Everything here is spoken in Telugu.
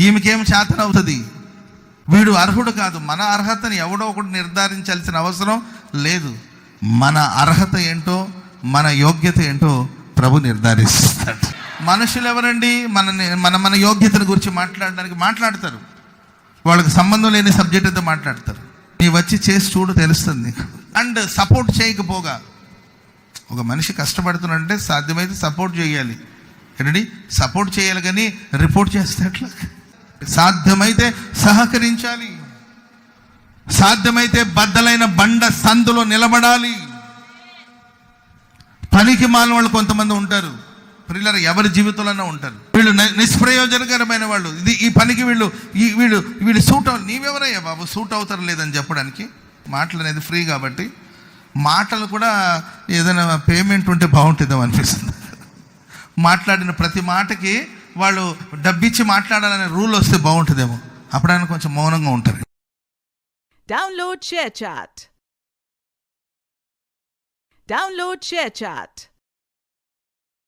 ఈమెకేం చేతనవుతుంది, వీడు అర్హుడు కాదు. మన అర్హతని ఎవడో ఒకటి నిర్ధారించాల్సిన అవసరం లేదు. మన అర్హత ఏంటో, మన యోగ్యత ఏంటో ప్రభు నిర్ధారిస్తాడు. మనుషులు ఎవరండి మన యోగ్యతను గురించి మాట్లాడతారు. వాళ్ళకి సంబంధం లేని సబ్జెక్ట్ అయితే మాట్లాడతారు. నీ వచ్చి చేసి చూడు, తెలుస్తుంది నీకు. అండ్ సపోర్ట్ చేయకపోగా, ఒక మనిషి కష్టపడుతున్నాడంటే సాధ్యమైతే సపోర్ట్ చేయాలి. ఏంటండి, సపోర్ట్ చేయాలి, కానీ రిపోర్ట్ చేస్తే ఎట్లా? సాధ్యమైతే సహకరించాలి, సాధ్యమైతే బద్దలైన బండ సందులో నిలబడాలి. పనికి మాలిన వాళ్ళు కొంతమంది ఉంటారు, పిల్లలు ఎవరి జీవితంలోనే ఉంటారు. వీళ్ళు నిష్ప్రయోజనకరమైన వాళ్ళు. ఈ పనికి వీళ్ళు సూట్ అవ్వాలి. నీవెవరయ్యా బాబు సూట్ అవుతారు లేదని చెప్పడానికి? మాటలు అనేది ఫ్రీ కాబట్టి మాటలు కూడా ఏదైనా పేమెంట్ ఉంటే బాగుంటుందేమో అనిపిస్తుంది. మాట్లాడిన ప్రతి మాటకి వాళ్ళు డబ్బిచ్చి మాట్లాడాలనే రూల్ వస్తే బాగుంటుందేమో. అప్పుడైనా కొంచెం మౌనంగా ఉంటారు. Download ShareChat.